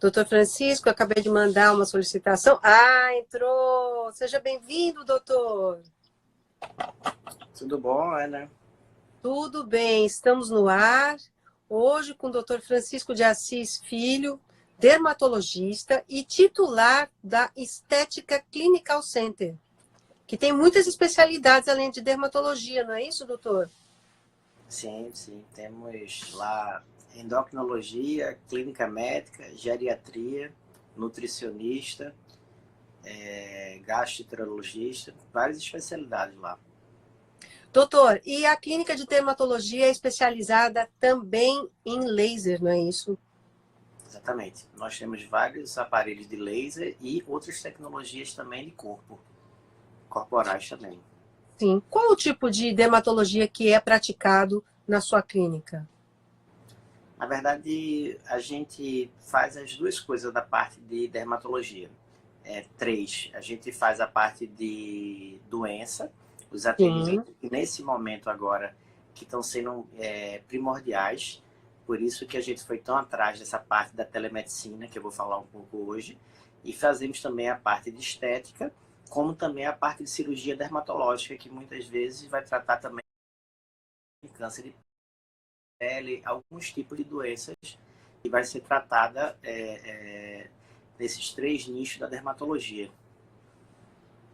Doutor Francisco, eu acabei de mandar uma solicitação. Ah, entrou! Seja bem-vindo, doutor. Tudo bom, Ana? Tudo bem, estamos no ar. Hoje com o doutor Francisco de Assis Filho, dermatologista e titular da Estética Clinical Center, que tem muitas especialidades além de dermatologia, não é isso, doutor? Sim. Temos lá endocrinologia, clínica médica, geriatria, nutricionista, gastroenterologista, várias especialidades lá. Doutor, e a clínica de dermatologia é especializada também em laser, não é isso? Exatamente. Nós temos vários aparelhos de laser e outras tecnologias também de corpo, corporais também. Sim. Qual o tipo de dermatologia que é praticado na sua clínica? Na verdade, a gente faz as duas coisas da parte de dermatologia. Três, a gente faz a parte de doença, os Sim. atendimentos que nesse momento agora que estão sendo primordiais, por isso que a gente foi tão atrás dessa parte da telemedicina, que eu vou falar um pouco hoje, e fazemos também a parte de estética, como também a parte de cirurgia dermatológica, que muitas vezes vai tratar também de câncer de pele, alguns tipos de doenças, e vai ser tratada nesses três nichos da dermatologia.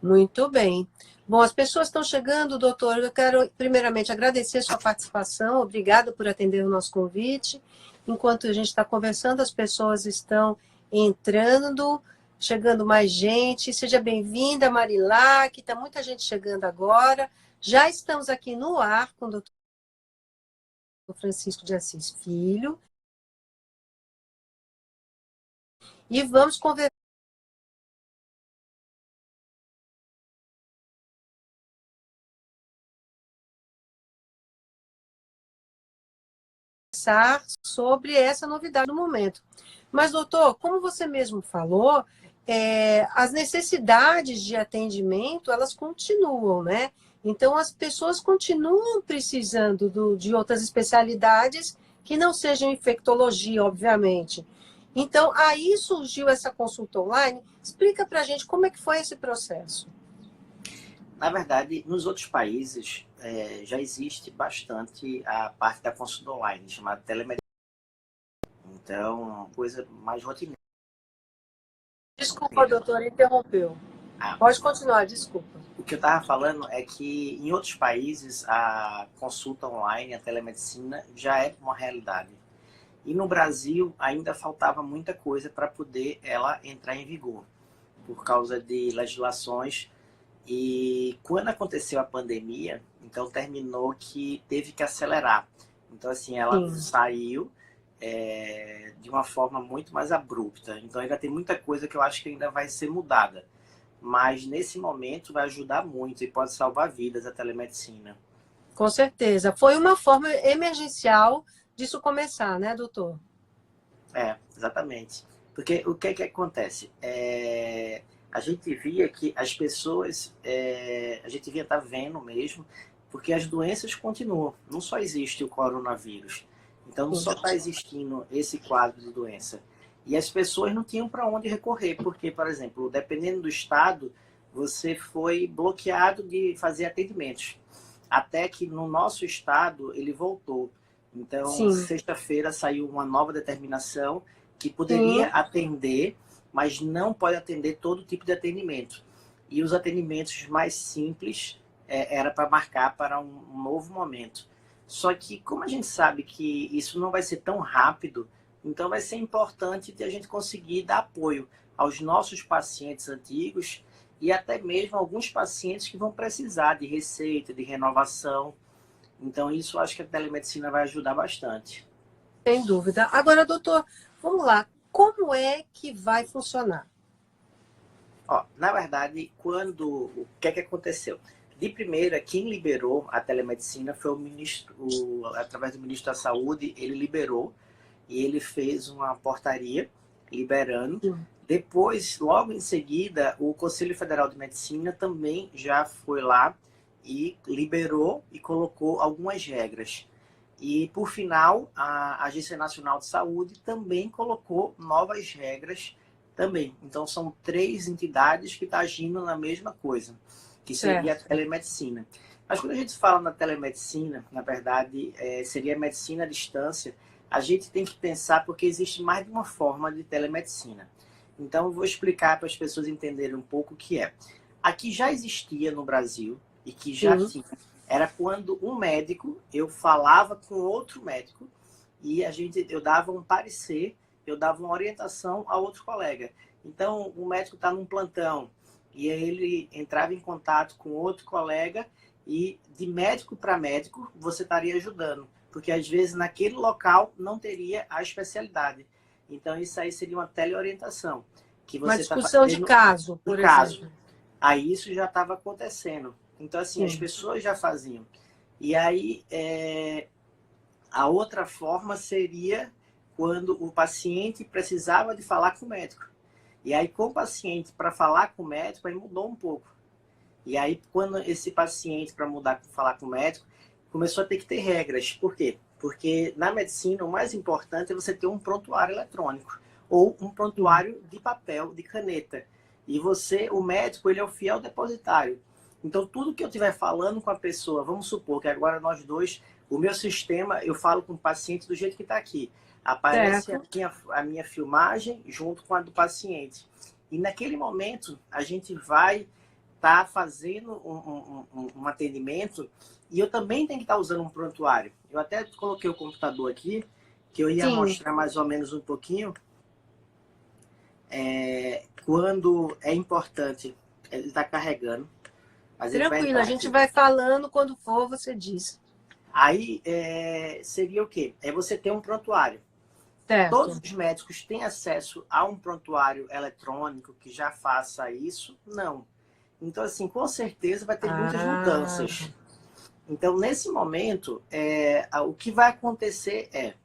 Muito bem. Bom, as pessoas estão chegando, doutor. Eu quero, primeiramente, agradecer a sua participação. Obrigada por atender o nosso convite. Enquanto a gente está conversando, as pessoas estão entrando, chegando mais gente. Seja bem-vinda, Marilá, que está muita gente chegando agora. Já estamos aqui no ar com o doutor Francisco de Assis Filho. E vamos conversar sobre essa novidade do momento. Mas, doutor, como você mesmo falou, as necessidades de atendimento, elas continuam, né? Então, as pessoas continuam precisando de outras especialidades que não sejam infectologia, obviamente. Então, aí surgiu essa consulta online. Explica para a gente como é que foi esse processo. Na verdade, nos outros países já existe bastante a parte da consulta online, chamada telemedicina. Então, uma coisa mais rotineira. Desculpa, doutor, interrompeu. Ah, Pode continuar, desculpa. o que eu estava falando é que em outros países a consulta online, a telemedicina, já é uma realidade. E no Brasil ainda faltava muita coisa para poder ela entrar em vigor, por causa de legislações. E quando aconteceu a pandemia, então terminou que teve que acelerar. Então, assim, ela Sim. saiu de uma forma muito mais abrupta. Então, ainda tem muita coisa que eu acho que ainda vai ser mudada. Mas, nesse momento, vai ajudar muito e pode salvar vidas a telemedicina. Com certeza. Foi uma forma emergencial disso começar, né, doutor? Exatamente. Porque o que acontece? A gente via que as pessoas, a gente via estar vendo mesmo, porque as doenças continuam. Não só existe o coronavírus. Então, não só está existindo esse quadro de doença. E as pessoas não tinham para onde recorrer, porque, por exemplo, dependendo do estado, você foi bloqueado de fazer atendimentos. Até que no nosso estado ele voltou. Então, Sim, sexta-feira saiu uma nova determinação que poderia sim, atender, mas não pode atender todo tipo de atendimento. E os atendimentos mais simples era para marcar para um novo momento. Só que, como a gente sabe que isso não vai ser tão rápido, então vai ser importante de a gente conseguir dar apoio aos nossos pacientes antigos e até mesmo alguns pacientes que vão precisar de receita, de renovação. Então, isso eu acho que a telemedicina vai ajudar bastante. sem dúvida. Agora, doutor, vamos lá. Como é que vai funcionar? Ó, na verdade, o que é que aconteceu? De primeira, quem liberou a telemedicina foi o ministro, através do ministro da Saúde, ele liberou e ele fez uma portaria liberando. Sim. Depois, logo em seguida, o Conselho Federal de Medicina também já foi lá e liberou e colocou algumas regras. E, por final, a Agência Nacional de Saúde também colocou novas regras também. Então, são 3 entidades que estão agindo na mesma coisa, que seria a telemedicina. Mas quando a gente fala na telemedicina, na verdade, seria a medicina à distância, a gente tem que pensar porque existe mais de uma forma de telemedicina. Então, eu vou explicar para as pessoas entenderem um pouco o que é. Aqui já existia no Brasil, e que já tinha, era quando um médico, eu falava com outro médico, e eu dava um parecer, eu dava uma orientação a outro colega. Então, o médico está num plantão, e aí ele entrava em contato com outro colega, e de médico para médico, você estaria ajudando. Porque, às vezes, naquele local não teria a especialidade. Então, isso aí seria uma teleorientação. Que Uma você discussão de caso, por exemplo. Aí isso já estava acontecendo. Então, assim, as pessoas já faziam. E aí, a outra forma seria quando o paciente precisava de falar com o médico. E aí, com o paciente, para falar com o médico, aí mudou um pouco. E aí, quando esse paciente, para falar com o médico, começou a ter que ter regras. Por quê? Porque na medicina, o mais importante é você ter um prontuário eletrônico ou um prontuário de papel, de caneta. E você, o médico, ele é o fiel depositário. Então, tudo que eu estiver falando com a pessoa, vamos supor que agora nós dois, o meu sistema, eu falo com o paciente do jeito que está aqui. Aparece a minha filmagem junto com a do paciente. E naquele momento, a gente vai estar fazendo um atendimento e eu também tenho que estar usando um prontuário. Eu até coloquei o computador aqui, que eu ia mostrar mais ou menos um pouquinho. Quando é importante, ele está carregando. Mas tranquilo, a gente vai falando, quando for, você diz. Aí seria o quê? É você ter um prontuário. Certo. Todos os médicos têm acesso a um prontuário eletrônico que já faça isso? Não. Então, assim, com certeza vai ter muitas mudanças. Então, nesse momento, o que vai acontecer é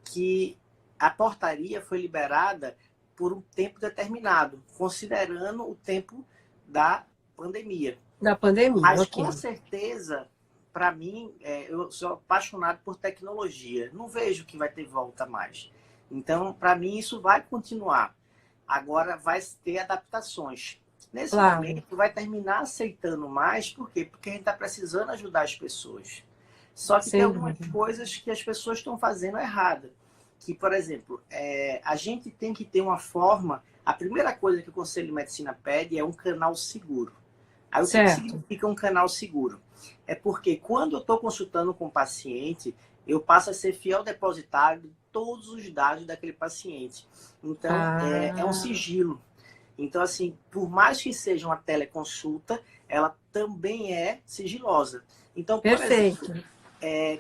que a portaria foi liberada por um tempo determinado, considerando o tempo da pandemia. Da pandemia, mas com certeza, para mim, eu sou apaixonado por tecnologia. Não vejo que vai ter volta mais. Então, para mim, isso vai continuar. Agora, vai ter adaptações. Nesse momento, vai terminar aceitando mais. Por quê? Porque a gente está precisando ajudar as pessoas. Só que tem algumas coisas que as pessoas estão fazendo errada. Que, por exemplo, a gente tem que ter uma forma... A primeira coisa que o Conselho de Medicina pede é um canal seguro. Aí o que significa um canal seguro? É porque quando eu estou consultando com o paciente, eu passo a ser fiel depositário de todos os dados daquele paciente. Então, é um sigilo. Então, assim, por mais que seja uma teleconsulta, ela também é sigilosa. Então, por exemplo,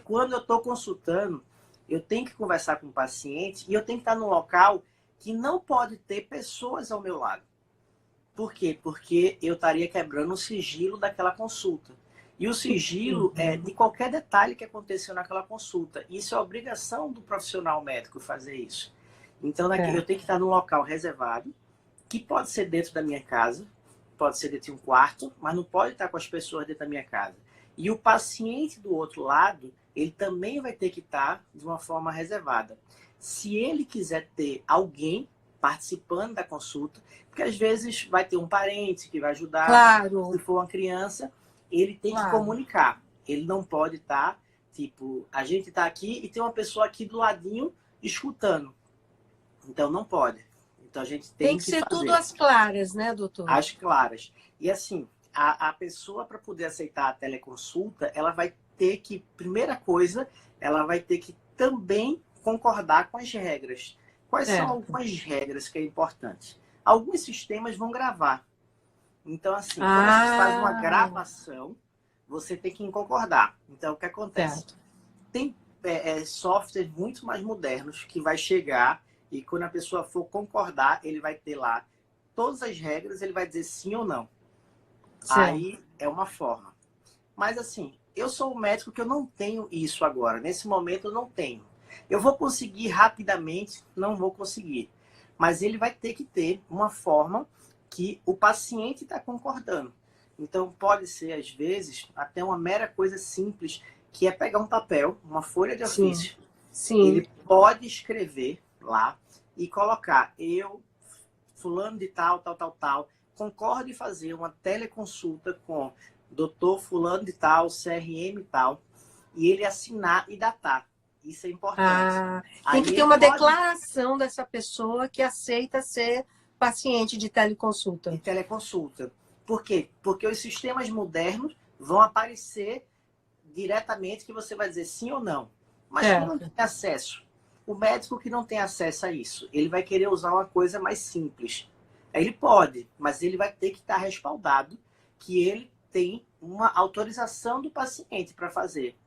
quando eu estou consultando, eu tenho que conversar com o paciente e eu tenho que estar num local que não pode ter pessoas ao meu lado. Por quê? Porque eu estaria quebrando o sigilo daquela consulta. E o sigilo é de qualquer detalhe que aconteceu naquela consulta. Isso é obrigação do profissional médico fazer isso. Então, eu tenho que estar num local reservado, que pode ser dentro da minha casa, pode ser dentro de um quarto, mas não pode estar com as pessoas dentro da minha casa. E o paciente do outro lado, ele também vai ter que estar de uma forma reservada. Se ele quiser ter alguém participando da consulta, porque às vezes vai ter um parente que vai ajudar, se for uma criança, ele tem que comunicar. Ele não pode estar, tipo, a gente está aqui e tem uma pessoa aqui do ladinho escutando. Então não pode. Então a gente tem que ser fazer. Tudo às claras, né, doutor? Às claras. E assim, a pessoa, para poder aceitar a teleconsulta, ela vai ter que, primeira coisa, ela vai ter que também concordar com as regras. Quais são algumas regras que é importante? Alguns sistemas vão gravar. Então, assim, quando a gente faz uma gravação, você tem que concordar. Então, o que acontece? Tem softwares muito mais modernos que vai chegar e quando a pessoa for concordar, ele vai ter lá todas as regras, ele vai dizer sim ou não. Aí é uma forma. Mas, assim, eu sou um médico que eu não tenho isso agora. Nesse momento, eu não tenho. Eu vou conseguir rapidamente? Não vou conseguir. Mas ele vai ter que ter uma forma que o paciente está concordando. Então, pode ser, às vezes, até uma mera coisa simples que é pegar um papel, uma folha de Sim, ofício. sim. Ele pode escrever lá e colocar: eu, fulano de tal, tal, tal, tal, concordo em fazer uma teleconsulta com doutor fulano de tal, CRM tal, e ele assinar e datar. Isso é importante. Tem que Aí ter ele uma pode declaração dessa pessoa que aceita ser paciente de teleconsulta. de teleconsulta. Por quê? Porque os sistemas modernos vão aparecer diretamente que você vai dizer sim ou não. Mas quem não Certo. tem acesso? O médico que não tem acesso a isso, ele vai querer usar uma coisa mais simples. Ele pode, mas ele vai ter que estar respaldado que ele tem uma autorização do paciente para fazer.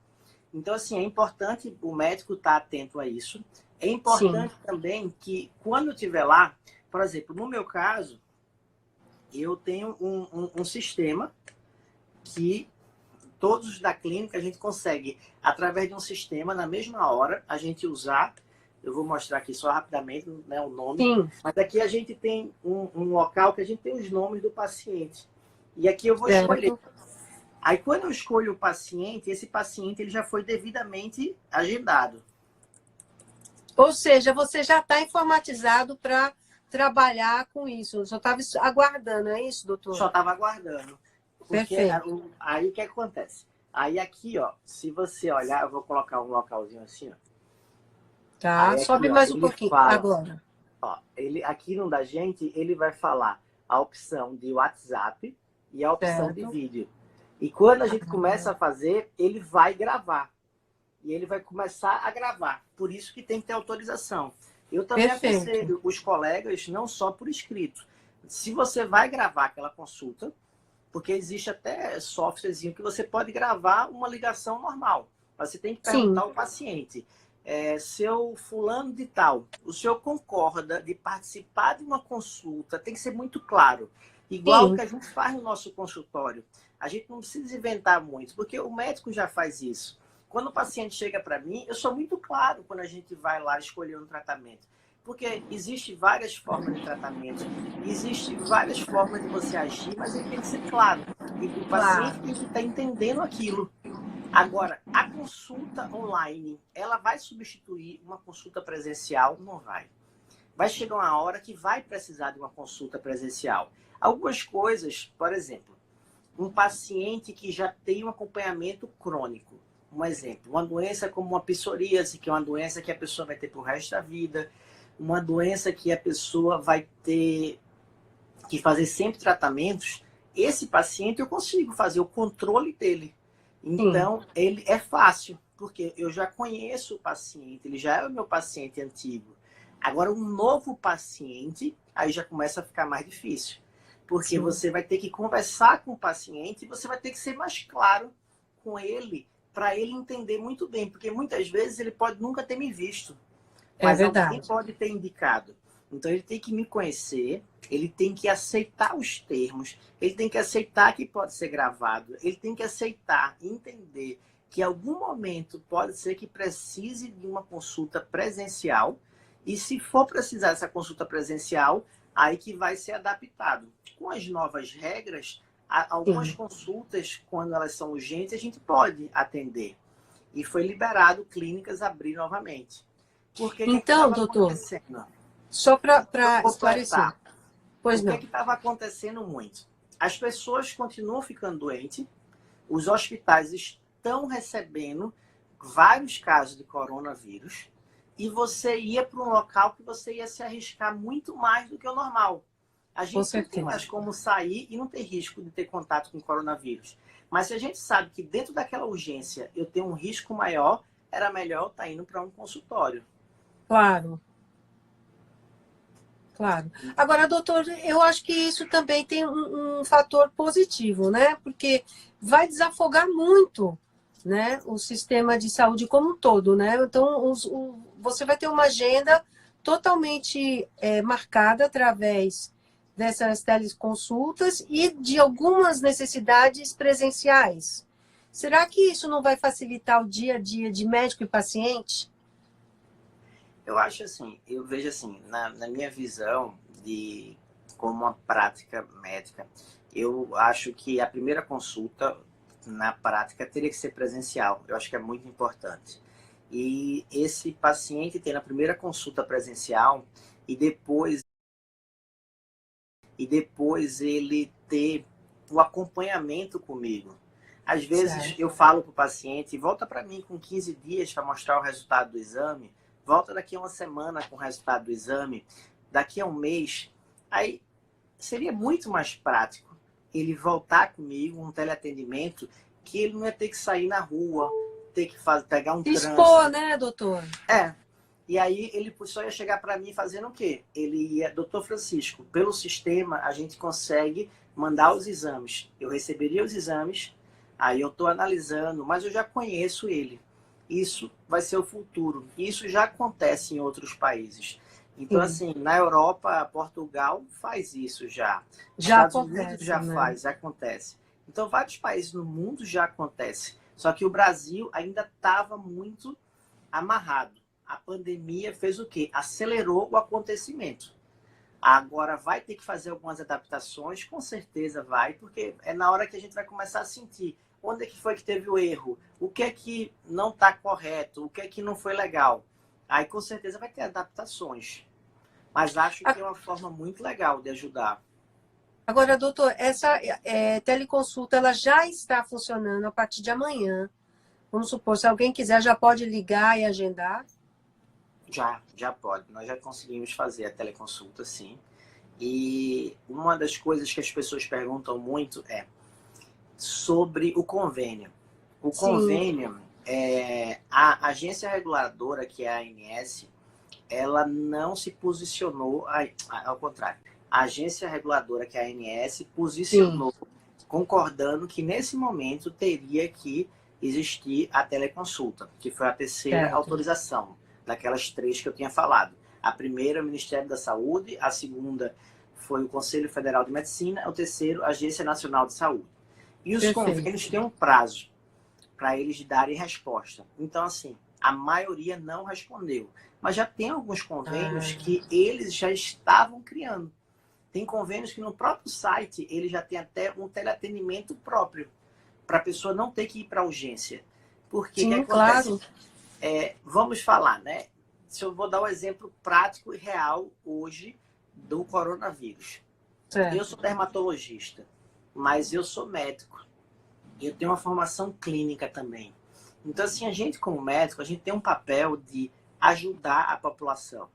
Então, assim, é importante o médico estar atento a isso. É Sim. importante também que, quando eu estiver lá, por exemplo, no meu caso, eu tenho um sistema que todos da clínica a gente consegue, através de um sistema, na mesma hora, a gente usar. Eu vou mostrar aqui só rapidamente, né, o nome. Sim. Mas aqui a gente tem um local que a gente tem os nomes do paciente. E aqui eu vou escolher. Certo. Aí quando eu escolho o paciente, esse paciente ele já foi devidamente agendado. Ou seja, você já está informatizado para trabalhar com isso. Eu só estava aguardando, é isso, doutor? Só estava aguardando. Porque Perfeito. aí o que acontece? Aí aqui, ó, se você olhar, eu vou colocar um localzinho assim, ó. Tá, Aí sobe aqui, ó, mais um ele pouquinho. fala, Agora. ó, ele aqui no da gente, ele vai falar a opção de WhatsApp e a opção de Certo. vídeo. E quando a gente começa a fazer, ele vai gravar. E ele vai começar a gravar. Por isso que tem que ter autorização. Eu também Perfeito. aconselho os colegas, não só por escrito. Se você vai gravar aquela consulta, porque existe até softwarezinho que você pode gravar uma ligação normal. Mas você tem que perguntar Sim. ao paciente: seu fulano de tal, o senhor concorda de participar de uma consulta? Tem que ser muito claro. Igual o que Sim. a gente faz no nosso consultório. A gente não precisa inventar muito, porque o médico já faz isso. Quando o paciente chega para mim, eu sou muito claro quando a gente vai lá escolher um tratamento. Porque existem várias formas de tratamento, existem várias formas de você agir, mas ele tem que ser claro. E o paciente Claro. tem que estar entendendo aquilo. Agora, a consulta online, ela vai substituir uma consulta presencial? Não vai. Vai chegar uma hora que vai precisar de uma consulta presencial. Algumas coisas, por exemplo, um paciente que já tem um acompanhamento crônico. Um exemplo, uma doença como uma psoríase, que é uma doença que a pessoa vai ter pro resto da vida, uma doença que a pessoa vai ter que fazer sempre tratamentos, esse paciente eu consigo fazer o controle dele. Sim. Então, ele é fácil, porque eu já conheço o paciente, ele já é o meu paciente antigo. Agora, um novo paciente, aí já começa a ficar mais difícil. Porque Sim. você vai ter que conversar com o paciente e você vai ter que ser mais claro com ele, para ele entender muito bem. Porque muitas vezes ele pode nunca ter me visto, É mas alguém verdade. pode ter indicado. Então ele tem que me conhecer, ele tem que aceitar os termos, ele tem que aceitar que pode ser gravado, ele tem que aceitar, entender que em algum momento pode ser que precise de uma consulta presencial, e se for precisar dessa consulta presencial, aí que vai ser adaptado. Com as novas regras, algumas Sim. consultas, quando elas são urgentes, a gente pode atender. E foi liberado clínicas abrir novamente. Por que que Então, estava doutor, acontecendo? só Vou para esclarecer. completar. Pois O que não. estava acontecendo muito? As pessoas continuam ficando doentes, os hospitais estão recebendo vários casos de coronavírus, e você ia para um local que você ia se arriscar muito mais do que o normal. A Com gente não tem certeza. mais como sair e não ter risco de ter contato com coronavírus. Mas se a gente sabe que dentro daquela urgência eu tenho um risco maior, era melhor estar indo para um consultório. Claro. Claro. Agora, doutor, eu acho que isso também tem um fator positivo, né? Porque vai desafogar muito, né, o sistema de saúde como um todo, né? Então, você vai ter uma agenda totalmente marcada através dessas teleconsultas e de algumas necessidades presenciais. Será que isso não vai facilitar o dia a dia de médico e paciente? Eu acho assim, eu vejo assim, na minha visão de como uma prática médica, eu acho que a primeira consulta na prática teria que ser presencial. Eu acho que é muito importante. E esse paciente tem na primeira consulta presencial e depois ele ter o acompanhamento comigo. Às vezes Certo. eu falo para o paciente, volta para mim com 15 dias para mostrar o resultado do exame, volta daqui a uma semana com o resultado do exame, daqui a um mês. Aí seria muito mais prático ele voltar comigo, um teleatendimento, que ele não ia ter que sair na rua, ter que pegar um Expor, trânsito. né, doutor? É. E aí ele só ia chegar para mim fazendo o quê? Ele ia, doutor Francisco, pelo sistema a gente consegue mandar os exames. Eu receberia os exames, aí eu estou analisando, mas eu já conheço ele. Isso vai ser o futuro. Isso já acontece em outros países. Então, Sim. assim, na Europa, Portugal faz isso já. Já Estados Unidos acontece, já né? faz, já acontece. Então, vários países no mundo já acontece. Só que o Brasil ainda estava muito amarrado. A pandemia fez o quê? Acelerou o acontecimento. Agora vai ter que fazer algumas adaptações, com certeza vai, porque é na hora que a gente vai começar a sentir onde é que foi que teve o erro, o que é que não está correto, o que é que não foi legal. Aí com certeza vai ter adaptações. Mas acho que é uma forma muito legal de ajudar. Agora, doutor, essa teleconsulta ela já está funcionando a partir de amanhã. Vamos supor, se alguém quiser, já pode ligar e agendar. Já pode. Nós já conseguimos fazer a teleconsulta, sim. E uma das coisas que as pessoas perguntam muito é sobre o convênio. O Sim, convênio, a agência reguladora, que é a ANS, ela não se posicionou, ao contrário, a agência reguladora, que é a ANS, sim, posicionou concordando que nesse momento teria que existir a teleconsulta, que foi a terceira certo. autorização, daquelas três que eu tinha falado. A primeira, o Ministério da Saúde, a segunda foi o Conselho Federal de Medicina, o terceiro, a Agência Nacional de Saúde. E os Perfeito. convênios têm um prazo para eles darem resposta. Então, assim, a maioria não respondeu. Mas já tem alguns convênios Ah, que eles já estavam criando. Tem convênios que no próprio site ele já tem até um teleatendimento próprio, para a pessoa não ter que ir para a urgência. Porque o que sim, acontece? claro. Vamos falar, né? Se eu vou dar um exemplo prático e real hoje do coronavírus. Eu Certo. sou dermatologista, mas eu sou médico. Eu tenho uma formação clínica também. Então, assim, a gente como médico, a gente tem um papel de ajudar a população.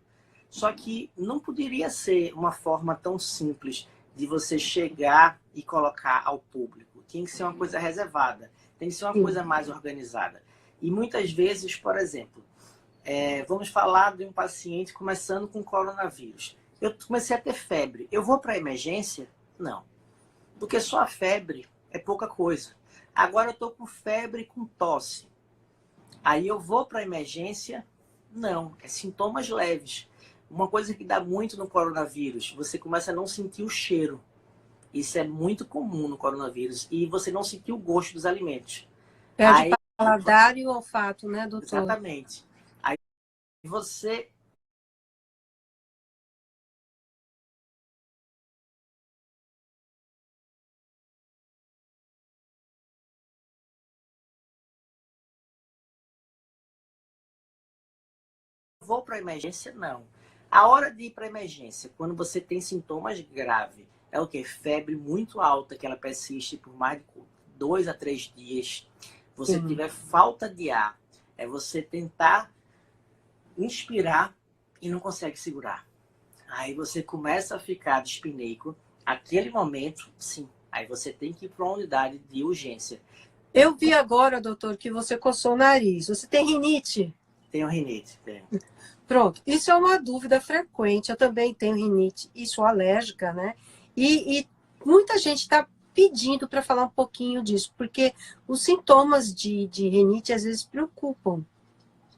Só que não poderia ser uma forma tão simples de você chegar e colocar ao público. Tem que ser uma coisa reservada, tem que ser uma Sim. coisa mais organizada. E muitas vezes, por exemplo, vamos falar de um paciente começando com coronavírus. Eu comecei a ter febre. Eu vou para a emergência? Não. Porque só a febre é pouca coisa. Agora eu estou com febre e com tosse. Aí eu vou para a emergência? Não. É sintomas leves. Uma coisa que dá muito no coronavírus, você começa a não sentir o cheiro. Isso é muito comum no coronavírus. E você não sentir o gosto dos alimentos. Perde Aí, paladar e olfato, né, doutor? exatamente. Aí você vou para a emergência? Não. A hora de ir para a emergência, quando você tem sintomas graves, é o que? Febre muito alta, que ela persiste por mais de 2 a 3 dias. Você Sim. tiver falta de ar, é você tentar inspirar e não consegue segurar. Aí você começa a ficar dispineico. Aquele momento, sim. Aí você tem que ir para uma unidade de urgência. Eu vi agora, doutor, que você coçou o nariz. Você tem rinite? Tenho rinite, tenho. Pronto, isso é uma dúvida frequente. Eu também tenho rinite e sou alérgica, né? E muita gente está pedindo para falar um pouquinho disso, porque os sintomas de rinite às vezes preocupam,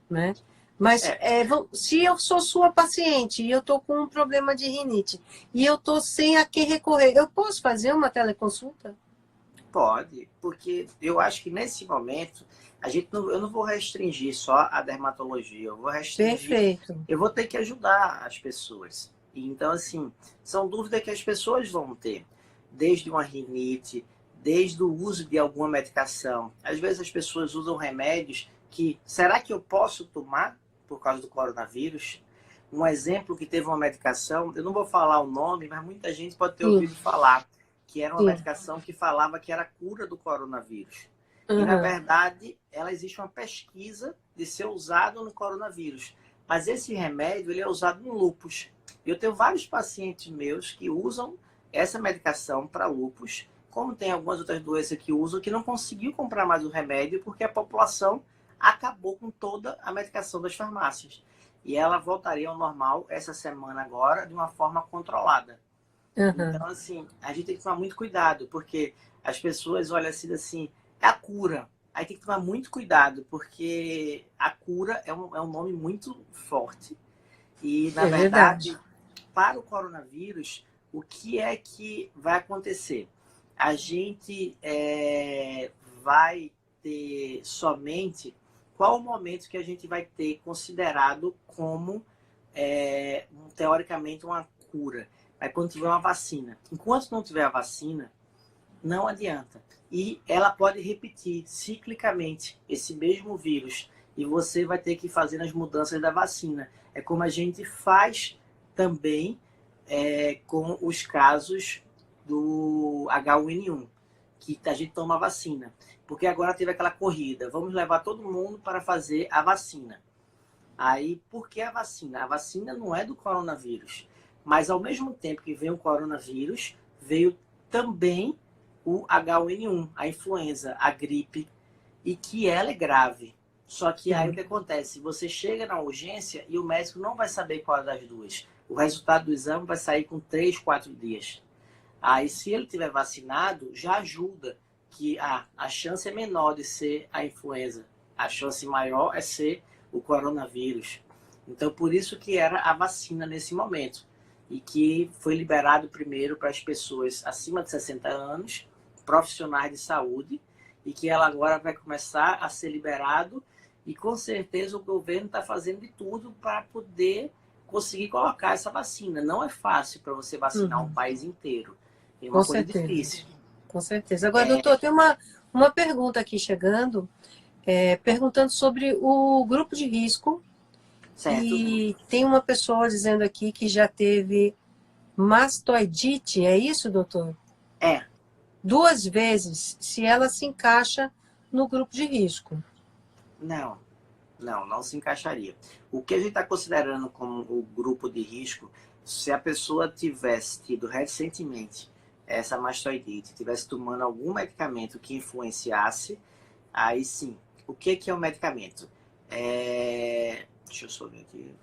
né? Mas É, se eu sou sua paciente e eu estou com um problema de rinite e eu estou sem a quem recorrer, eu posso fazer uma teleconsulta? pode, porque eu acho que nesse momento eu não vou restringir só a dermatologia, eu vou restringir, Perfeito. eu vou ter que ajudar as pessoas. E então, assim, são dúvidas que as pessoas vão ter, desde uma rinite, desde o uso de alguma medicação. Às vezes as pessoas usam remédios que, será que eu posso tomar por causa do coronavírus? Um exemplo que teve uma medicação, eu não vou falar o nome, mas muita gente pode ter ouvido falar, que era uma medicação que falava que era a cura do coronavírus. E, na verdade, ela existe uma pesquisa de ser usado no coronavírus. Mas esse remédio, ele é usado no lúpus. Eu tenho vários pacientes meus que usam essa medicação para lúpus, como tem algumas outras doenças que usam, que não conseguiu comprar mais o remédio porque a população acabou com toda a medicação das farmácias. E ela voltaria ao normal essa semana agora, de uma forma controlada. Então, assim, a gente tem que tomar muito cuidado, porque as pessoas olham assim, é a cura. Aí tem que tomar muito cuidado, porque a cura é um nome muito forte. E, na verdade, para o coronavírus, o que é que vai acontecer? A gente vai ter somente... Qual o momento que a gente vai ter considerado como, teoricamente, uma cura? É quando tiver uma vacina. Enquanto não tiver a vacina, não adianta. E ela pode repetir ciclicamente esse mesmo vírus. E você vai ter que fazer as mudanças da vacina. É como a gente faz também com os casos do H1N1, que a gente toma a vacina. Porque agora teve aquela corrida. Vamos levar todo mundo para fazer a vacina. Aí, por que a vacina? A vacina não é do coronavírus. Mas, ao mesmo tempo que veio o coronavírus, veio também o H1N1, a influenza, a gripe, e que ela é grave. Só que aí o que acontece? Você chega na urgência e o médico não vai saber qual é das duas. O resultado do exame vai sair com 3, 4 dias. Aí, se ele tiver vacinado, já ajuda, que a chance é menor de ser a influenza. A chance maior é ser o coronavírus. Então, por isso que era a vacina nesse momento. E que foi liberado primeiro para as pessoas acima de 60 anos, profissionais de saúde, e que ela agora vai começar a ser liberado, e com certeza o governo está fazendo de tudo para poder conseguir colocar essa vacina. Não é fácil para você vacinar um país inteiro. É uma coisa difícil. Com certeza. Agora, doutor, tem uma pergunta aqui chegando, perguntando sobre o grupo de risco. Certo. E tem uma pessoa dizendo aqui que já teve mastoidite, é isso, doutor? 2 vezes, se ela se encaixa no grupo de risco. Não se encaixaria. O que a gente está considerando como o grupo de risco, se a pessoa tivesse tido recentemente essa mastoidite, tivesse tomando algum medicamento que influenciasse, aí sim. O que é o medicamento? Deixa eu só ver aqui.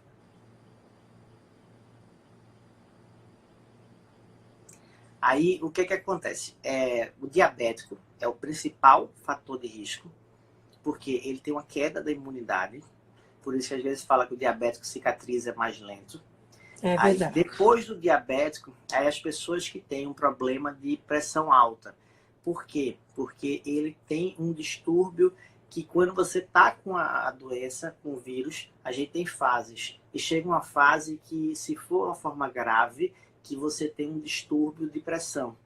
Aí, o que acontece? O diabético é o principal fator de risco, porque ele tem uma queda da imunidade. Por isso que às vezes fala que o diabético cicatriza mais lento. Aí, depois do diabético, aí as pessoas que têm um problema de pressão alta. Por quê? Porque ele tem um distúrbio que quando você está com a doença, com o vírus, a gente tem fases. E chega uma fase que, se for uma forma grave, que você tem um distúrbio de pressão.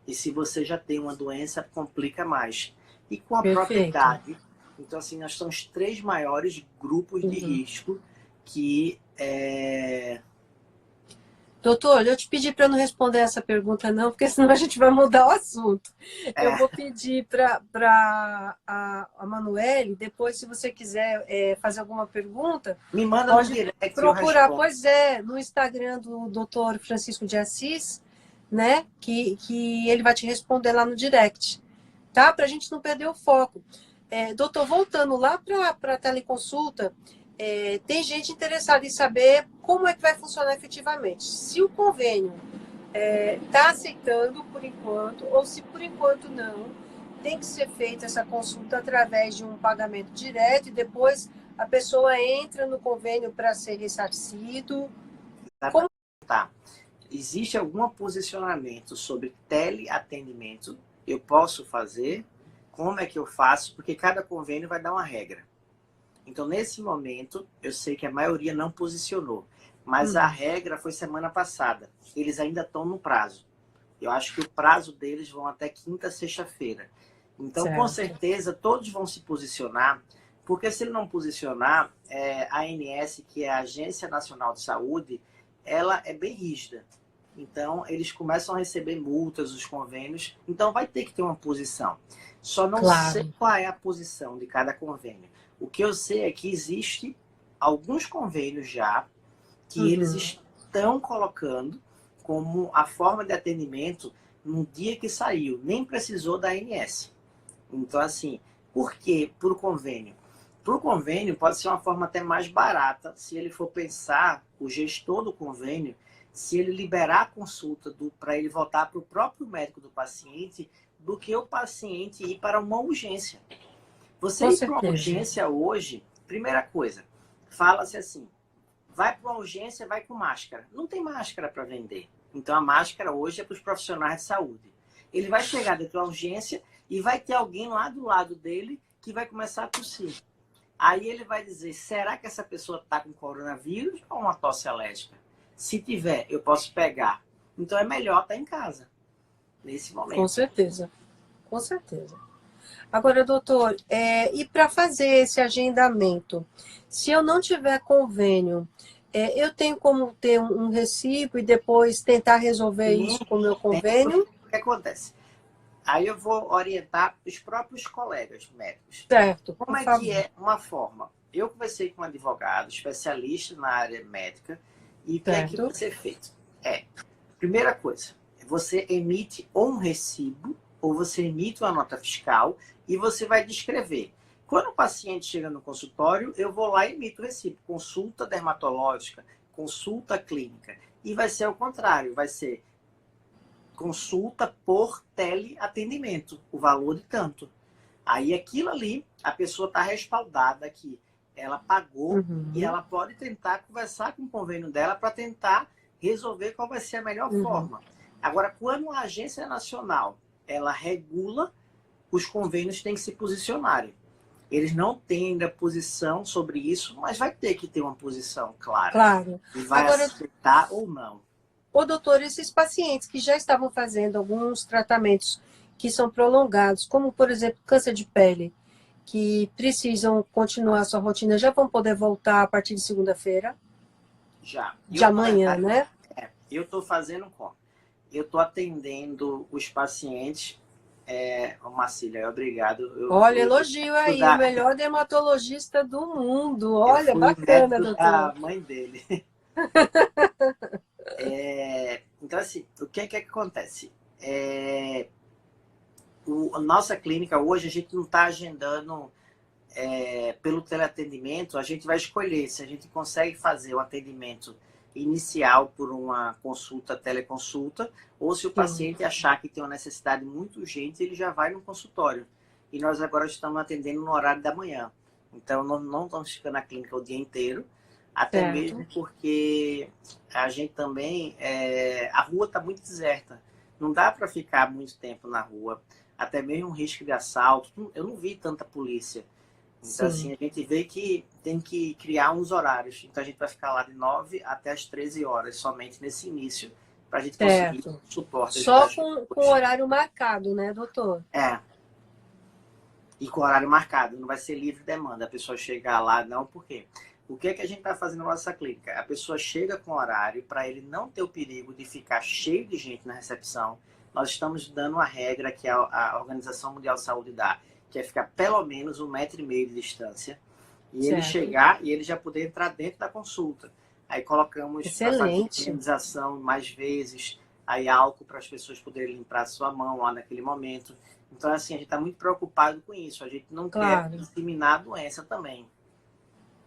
E se você já tem uma doença, complica mais. E com a própria idade. Então, assim, nós somos os 3 maiores grupos de risco que... Doutor, eu te pedi para não responder essa pergunta não, porque senão a gente vai mudar o assunto. Eu vou pedir para a Manuele, depois, se você quiser fazer alguma pergunta, me manda pode no direct, procurar. Pois no Instagram do Dr. Francisco de Assis, né? Que ele vai te responder lá no direct, tá? Para a gente não perder o foco. Doutor, voltando lá para a teleconsulta, tem gente interessada em saber como é que vai funcionar efetivamente. Se o convênio está aceitando por enquanto, ou se por enquanto não, tem que ser feita essa consulta através de um pagamento direto e depois a pessoa entra no convênio para ser ressarcido. Como... Tá. Existe algum posicionamento sobre teleatendimento? Eu posso fazer? Como é que eu faço? Porque cada convênio vai dar uma regra. Então, nesse momento, eu sei que a maioria não posicionou. Mas a regra foi semana passada. Eles ainda estão no prazo. Eu acho que o prazo deles vão até quinta, sexta-feira. Então, com Certo. certeza, todos vão se posicionar, porque se ele não posicionar, a ANS, que é a Agência Nacional de Saúde, ela é bem rígida. Então, eles começam a receber multas, os convênios. Então, vai ter que ter uma posição. Só não sei Claro. qual é a posição de cada convênio. O que eu sei é que existe alguns convênios já que eles Uhum. estão colocando como a forma de atendimento no dia que saiu. Nem precisou da ANS. Então, assim, por quê? Por convênio. Para o convênio, pode ser uma forma até mais barata, se ele for pensar, o gestor do convênio, se ele liberar a consulta para ele voltar para o próprio médico do paciente, do que o paciente ir para uma urgência. Você Com ir para uma certeza. urgência hoje, primeira coisa, fala-se assim, vai para uma urgência, vai com máscara. Não tem máscara para vender. Então a máscara hoje é para os profissionais de saúde. Ele vai chegar dentro da urgência e vai ter alguém lá do lado dele que vai começar a tossir. Aí ele vai dizer, será que essa pessoa está com coronavírus ou uma tosse alérgica? Se tiver, eu posso pegar. Então é melhor estar em casa, nesse Com momento. certeza. Com certeza. Agora, doutor, e para fazer esse agendamento, se eu não tiver convênio, eu tenho como ter um recibo e depois tentar resolver Sim, isso com o meu tem, convênio? o que acontece? Aí eu vou orientar os próprios colegas médicos. Certo, Como por é que favor. é uma forma? Eu conversei com um advogado, especialista na área médica, e o que é que vai Certo. ser feito? Primeira coisa, você emite ou um recibo, ou você emite uma nota fiscal, e você vai descrever. Quando o paciente chega no consultório, eu vou lá e emito o recibo. Consulta dermatológica, consulta clínica. E vai ser ao contrário, vai ser consulta por teleatendimento, o valor de tanto. Aí aquilo ali, a pessoa está respaldada que ela pagou e Uhum, ela pode tentar conversar com o convênio dela para tentar resolver qual vai ser a melhor uhum, forma. Agora, quando a agência nacional ela regula, os convênios têm que se posicionarem. Eles não têm ainda posição sobre isso, mas vai ter que ter uma posição clara. claro. E vai Agora, aceitar ou não. ô doutor, esses pacientes que já estavam fazendo alguns tratamentos que são prolongados, como por exemplo câncer de pele, que precisam continuar sua rotina, já vão poder voltar a partir de segunda-feira, Já. de Eu, na amanhã, verdade, né? eu estou fazendo como? Eu estou atendendo os pacientes. Marcília, obrigado. Eu Olha, fui elogio aí, o da, melhor dermatologista do mundo. eu Olha, fui o bacana, médico doutor. da mãe dele. Então, assim, o que é que acontece? A nossa clínica hoje, a gente não está agendando pelo teleatendimento, a gente vai escolher se a gente consegue fazer o atendimento inicial por uma consulta, teleconsulta, ou se o Sim, paciente achar que tem uma necessidade muito urgente, ele já vai no consultório. E nós agora estamos atendendo no horário da manhã. Então, não estamos ficando na clínica o dia inteiro, até mesmo certo. porque a gente também, a rua está muito deserta. Não dá para ficar muito tempo na rua, até mesmo um risco de assalto. Eu não vi tanta polícia. Então, assim, Sim, a gente vê que tem que criar uns horários. Então, a gente vai ficar lá de 9 até as 13 horas, somente nesse início, para a gente conseguir certo. suporte, ajudar Só as com pessoas. horário marcado, né, doutor? É, e com horário marcado, não vai ser livre demanda. A pessoa chegar lá, não, por quê? O que é que a gente está fazendo na nossa clínica? A pessoa chega com horário para ele não ter o perigo de ficar cheio de gente na recepção. Nós estamos dando uma regra que a Organização Mundial de Saúde dá, que é ficar pelo menos 1,5 metro de distância. E ele Certo. chegar e ele já poder entrar dentro da consulta. Aí colocamos para fazer Excelente. higienização mais vezes, aí álcool para as pessoas poderem limpar a sua mão lá naquele momento. Então, assim, a gente está muito preocupado com isso. A gente não quer Claro, disseminar a doença também.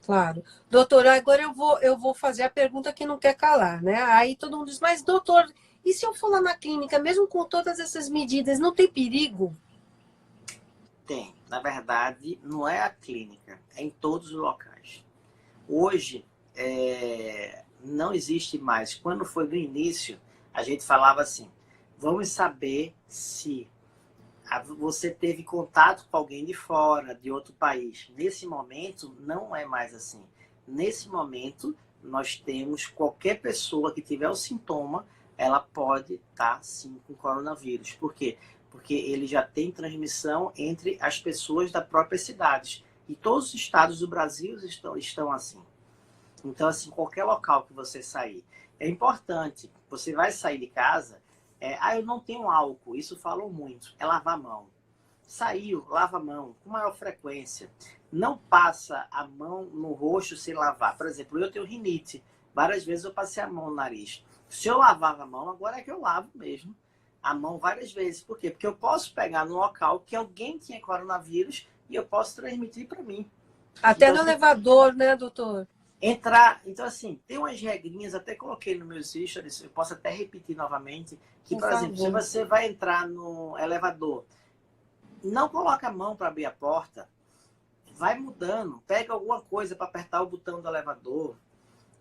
claro. Doutor, agora eu vou fazer a pergunta que não quer calar, né? Aí todo mundo diz, mas doutor, e se eu for lá na clínica, mesmo com todas essas medidas, não tem perigo? Tem. Na verdade, não é a clínica, é em todos os locais. Hoje, não existe mais. Quando foi no início, a gente falava assim, vamos saber se você teve contato com alguém de fora, de outro país. Nesse momento, não é mais assim. Nesse momento, nós temos qualquer pessoa que tiver o sintoma, ela pode estar, sim, com coronavírus. Por quê? Porque ele já tem transmissão entre as pessoas da própria cidade. E todos os estados do Brasil estão assim. Então, assim, qualquer local que você sair, é importante. Você vai sair de casa, eu não tenho álcool, isso falam muito, é lavar a mão. Saiu, lava a mão com maior frequência. Não passa a mão no rosto sem lavar. Por exemplo, eu tenho rinite. Várias vezes eu passei a mão no nariz. Se eu lavava a mão, agora é que eu lavo mesmo a mão várias vezes. Por quê? Porque eu posso pegar no local que alguém tinha coronavírus e eu posso transmitir para mim. Até Então, no elevador, né, doutor? entrar. Então, assim, tem umas regrinhas, até coloquei no meu stories, eu posso até repetir novamente, que, por exemplo, se você vai entrar no elevador, não coloca a mão para abrir a porta, vai mudando, pega alguma coisa para apertar o botão do elevador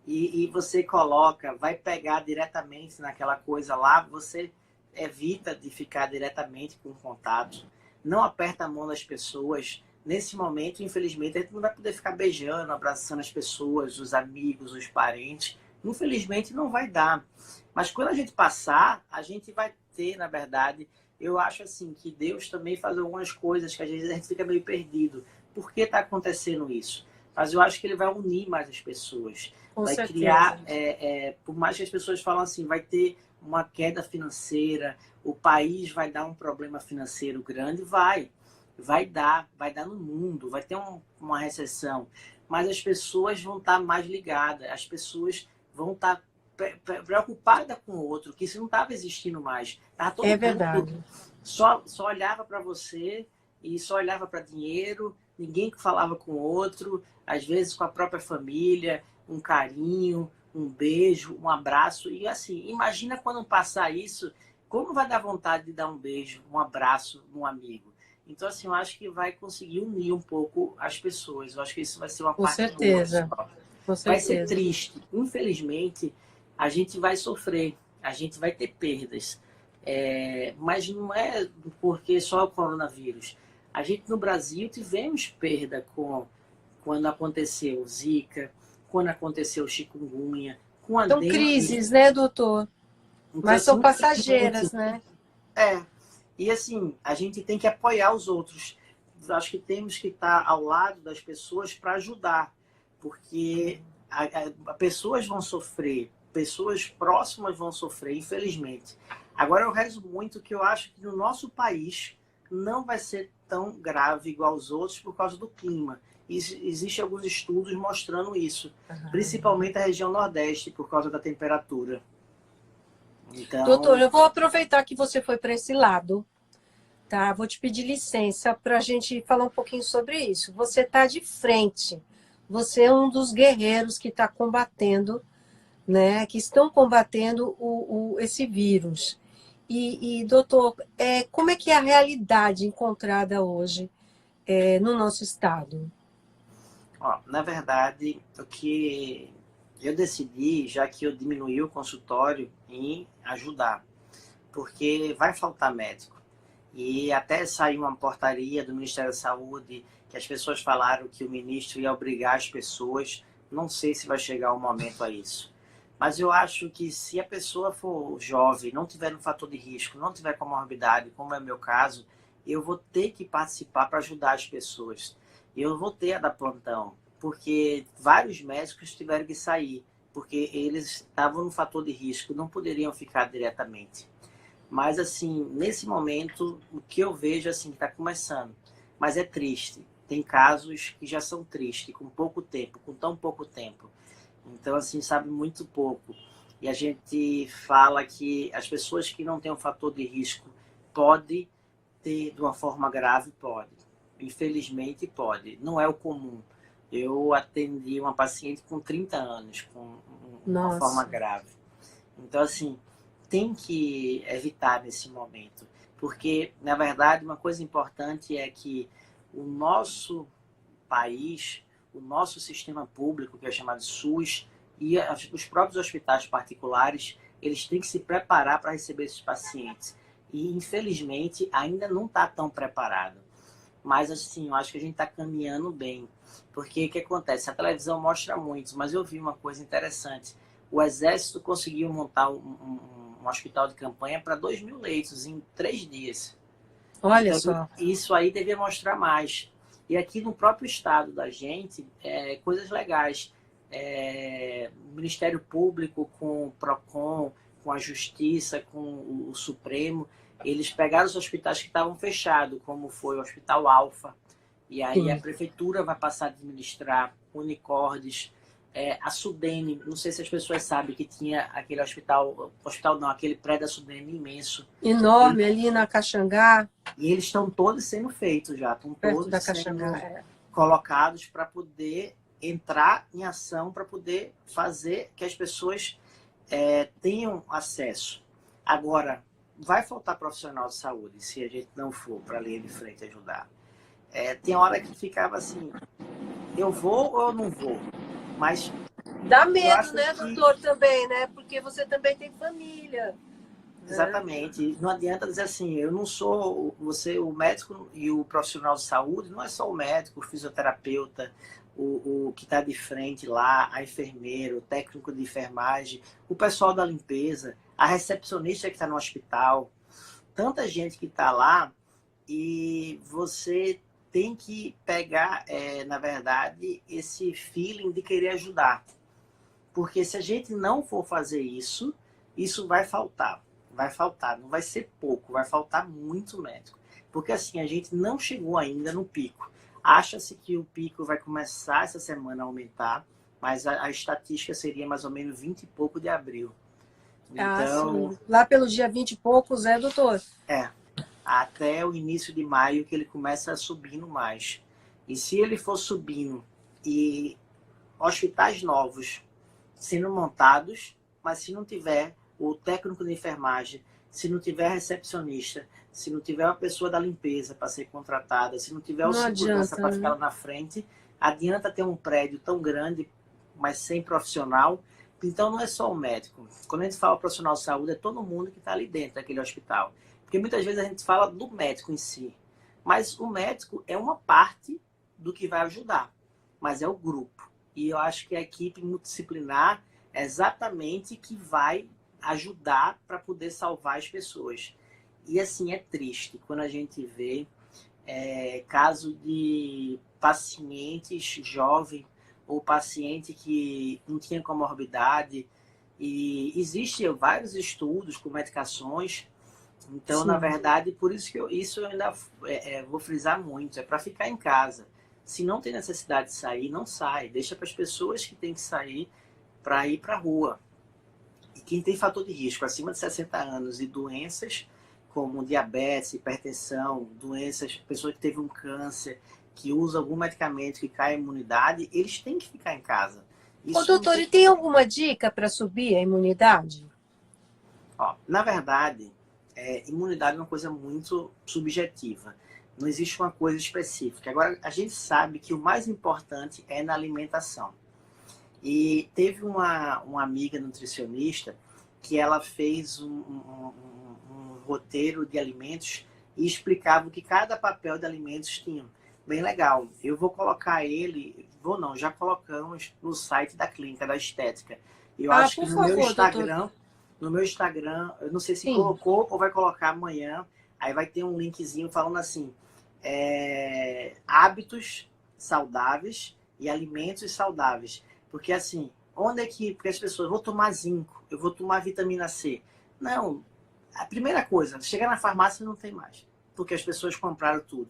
e você coloca, vai pegar diretamente naquela coisa lá, você evita de ficar diretamente com contato, não aperta a mão das pessoas. Nesse momento, infelizmente, a gente não vai poder ficar beijando, abraçando as pessoas, os amigos, os parentes. Infelizmente, não vai dar. Mas quando a gente passar, a gente vai ter, na verdade, eu acho assim, que Deus também faz algumas coisas que às vezes a gente fica meio perdido. Por que está acontecendo isso? Mas eu acho que ele vai unir mais as pessoas. Com vai certeza. Criar, por mais que as pessoas falam assim, vai ter uma queda financeira, o país vai dar um problema financeiro grande, vai dar no mundo, vai ter uma recessão, mas as pessoas vão estar mais ligadas, as pessoas vão estar preocupadas com o outro, que isso não estava existindo mais. Tava todo É mundo verdade. só olhava para você e só olhava para dinheiro, ninguém falava com o outro, às vezes com a própria família, um carinho, um beijo, um abraço. E assim, imagina quando passar isso, como vai dar vontade de dar um beijo, um abraço num amigo. Então, assim, eu acho que vai conseguir unir um pouco as pessoas. Eu acho que isso vai ser uma Com parte boa certeza. só. Com Vai ser certeza. triste. Infelizmente, a gente vai sofrer, a gente vai ter perdas. Mas não é porque só o coronavírus. A gente no Brasil tivemos perda quando aconteceu o Zika, quando aconteceu o chikungunya, com a São dengue. crises, né, doutor? Então, Mas são assim, infelizmente, passageiras, né? é. E assim, a gente tem que apoiar os outros. Acho que temos que estar ao lado das pessoas para ajudar, porque pessoas vão sofrer, pessoas próximas vão sofrer, infelizmente. Agora eu rezo muito que eu acho que no nosso país não vai ser tão grave igual aos outros por causa do clima. Existem alguns estudos mostrando isso, principalmente a região Nordeste, por causa da temperatura. Então, Doutor, eu vou aproveitar que você foi para esse lado, tá? Vou te pedir licença para a gente falar um pouquinho sobre isso. Você está de frente, você é um dos guerreiros que está combatendo, né? Que estão combatendo esse vírus. Doutor, como é que é a realidade encontrada hoje no nosso estado? na verdade, o que eu decidi, já que eu diminuí o consultório, em ajudar, porque vai faltar médico. E até saiu uma portaria do Ministério da Saúde que as pessoas falaram que o ministro ia obrigar as pessoas. Não sei se vai chegar o momento a isso. Mas eu acho que se a pessoa for jovem, não tiver um fator de risco, não tiver comorbidade, como é o meu caso, eu vou ter que participar para ajudar as pessoas. Eu vou ter a da plantão, porque vários médicos tiveram que sair, porque eles estavam no fator de risco, não poderiam ficar diretamente. Mas, assim, nesse momento, o que eu vejo, assim, que está começando. Mas é triste. Tem casos que já são tristes, com pouco tempo, com tão pouco tempo. Então, assim, sabe muito pouco. E a gente fala que as pessoas que não têm um fator de risco pode ter de uma forma grave, pode. Infelizmente, pode. Não é o comum. Eu atendi uma paciente com 30 anos, com uma forma grave. Então, assim, tem que evitar nesse momento. Porque, na verdade, uma coisa importante é que o nosso país, o nosso sistema público, que é chamado SUS, e os próprios hospitais particulares, eles têm que se preparar para receber esses pacientes. E, infelizmente, ainda não está tão preparado. Mas, assim, eu acho que a gente está caminhando bem. Porque o que acontece? A televisão mostra muito, mas eu vi uma coisa interessante. O Exército conseguiu montar um um hospital de campanha para 2.000 leitos em 3 dias. Olha Então, só. isso aí devia mostrar mais. E aqui no próprio estado da gente, coisas legais. O Ministério Público com o PROCON, com a Justiça, com o Supremo, eles pegaram os hospitais que estavam fechados, como foi o Hospital Alfa, e aí a Sim. prefeitura vai passar a administrar Unicordes, a Sudene, não sei se as pessoas sabem que tinha aquele hospital não, aquele prédio da Sudene imenso. Enorme ali na Caxangá, E eles estão todos sendo feitos já, estão perto todos da Caxangá. sendo colocados para poder entrar em ação, para poder fazer que as pessoas tenham acesso. Agora, vai faltar profissional de saúde se a gente não for para a linha de frente ajudar. Tem hora que ficava assim, eu vou ou eu não vou? Mas Dá eu medo, acho né, que doutor, também, né? Porque você também tem família. Né? exatamente. Não adianta dizer assim, eu não sou você, o médico e o profissional de saúde, não é só o médico, o fisioterapeuta, o que está de frente lá, a enfermeira, o técnico de enfermagem, o pessoal da limpeza, a recepcionista que está no hospital, tanta gente que está lá e você tem que pegar, na verdade, esse feeling de querer ajudar. Porque se a gente não for fazer isso, isso vai faltar. Vai faltar, não vai ser pouco, vai faltar muito médico. Porque assim, a gente não chegou ainda no pico. Acha-se que o pico vai começar essa semana a aumentar, mas a estatística seria mais ou menos 20 e pouco de abril. Ah, Então, sim. Lá pelo dia 20 e poucos, doutor? até o início de maio que ele começa a subindo mais. E se ele for subindo e hospitais novos sendo montados, mas se não tiver o técnico de enfermagem, se não tiver recepcionista, se não tiver uma pessoa da limpeza para ser contratada, se não tiver o Não segurança adianta, para ficar né? lá na frente, adianta ter um prédio tão grande, mas sem profissional. Então não é só o médico. Quando a gente fala profissional de saúde, é todo mundo que está ali dentro daquele hospital. Porque muitas vezes a gente fala do médico em si, mas o médico é uma parte do que vai ajudar, mas é o grupo. E eu acho que a equipe multidisciplinar é exatamente que vai ajudar para poder salvar as pessoas. E assim, é triste quando a gente vê caso de pacientes jovens ou paciente que não tinha comorbidade. E existem vários estudos com medicações. Então, na Sim. verdade, por isso que isso eu ainda vou frisar muito, é para ficar em casa. Se não tem necessidade de sair, não sai. Deixa para as pessoas que têm que sair para ir para a rua. E quem tem fator de risco acima de 60 anos e doenças como diabetes, hipertensão, doenças, pessoas que teve um câncer, que usa algum medicamento que cai a imunidade, eles têm que ficar em casa. Ô, Isso não doutor, tem... e tem alguma dica para subir a imunidade? Ó, na verdade, imunidade é uma coisa muito subjetiva. Não existe uma coisa específica. Agora, a gente sabe que o mais importante é na alimentação. E teve uma amiga nutricionista que ela fez um roteiro de alimentos e explicava o que cada papel de alimentos tinha. Bem legal. Eu vou colocar ele, vou não, já colocamos no site da Clínica da Estética. Eu Ah, acho que por favor, doutor. no meu Instagram, eu não sei se Sim. colocou ou vai colocar amanhã, aí vai ter um linkzinho falando assim, hábitos saudáveis e alimentos saudáveis. Porque assim, onde é que... Porque as pessoas, vou tomar zinco, eu vou tomar vitamina C. Não, a primeira coisa, chegar na farmácia não tem mais. Porque as pessoas compraram tudo.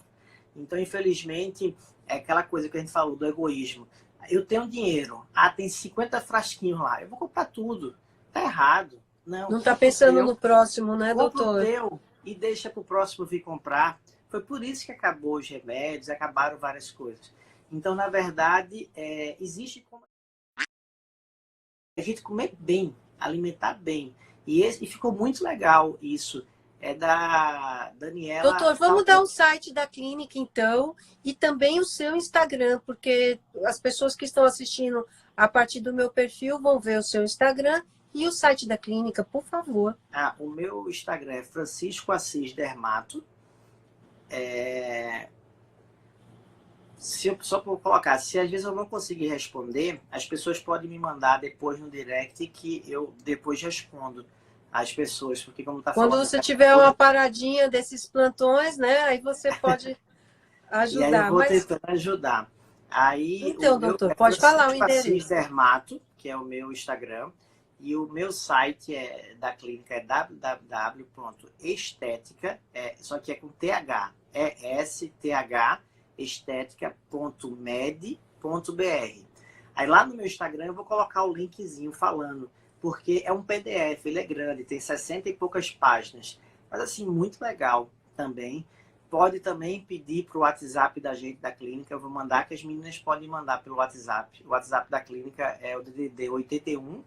Então, infelizmente, é aquela coisa que a gente falou do egoísmo. Eu tenho dinheiro, tem 50 frasquinhos lá, eu vou comprar tudo. Tá errado. Não, Não está pensando no próximo, né, compra o doutor? teu e deixa para o próximo vir comprar. Foi por isso que acabou os remédios, acabaram várias coisas. Então, na verdade, existe como a gente comer bem, alimentar bem. E ficou muito legal isso. É da Daniela Doutor, vamos dar o site da clínica, então, e também o seu Instagram, porque as pessoas que estão assistindo a partir do meu perfil vão ver o seu Instagram e o site da clínica, por favor. O meu Instagram é Francisco Assis Dermato. Só para colocar, se às vezes eu não conseguir responder, as pessoas podem me mandar depois no direct que eu depois respondo as pessoas, porque como está Quando falando... você tiver uma paradinha desses plantões, né? Aí você pode E aí eu ajudar. vou Mas, tentando ajudar. Aí o então, meu doutor, é pode falar o Francisco Assis endereço. Dermato, que é o meu Instagram, e o meu site da clínica é www.estetica, só que é com TH, ESTH, estética.med.br. Aí lá no meu Instagram eu vou colocar o linkzinho falando, porque é um PDF, ele é grande, tem 60 e poucas páginas, mas assim, muito legal também. Pode também pedir para o WhatsApp da gente da clínica. Eu vou mandar, que as meninas podem mandar pelo WhatsApp. O WhatsApp da clínica é o DDD 81,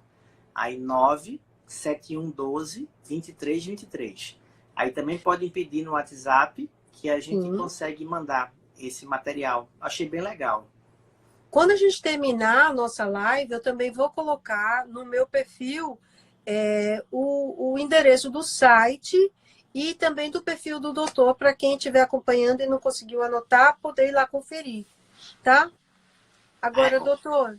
aí 97112 2323. Aí também podem pedir no WhatsApp que a gente Sim. consegue mandar esse material. Achei bem legal. Quando a gente terminar a nossa live, eu também vou colocar no meu perfil o endereço do site e também do perfil do doutor, para quem estiver acompanhando e não conseguiu anotar, poder ir lá conferir, tá? Agora, doutor,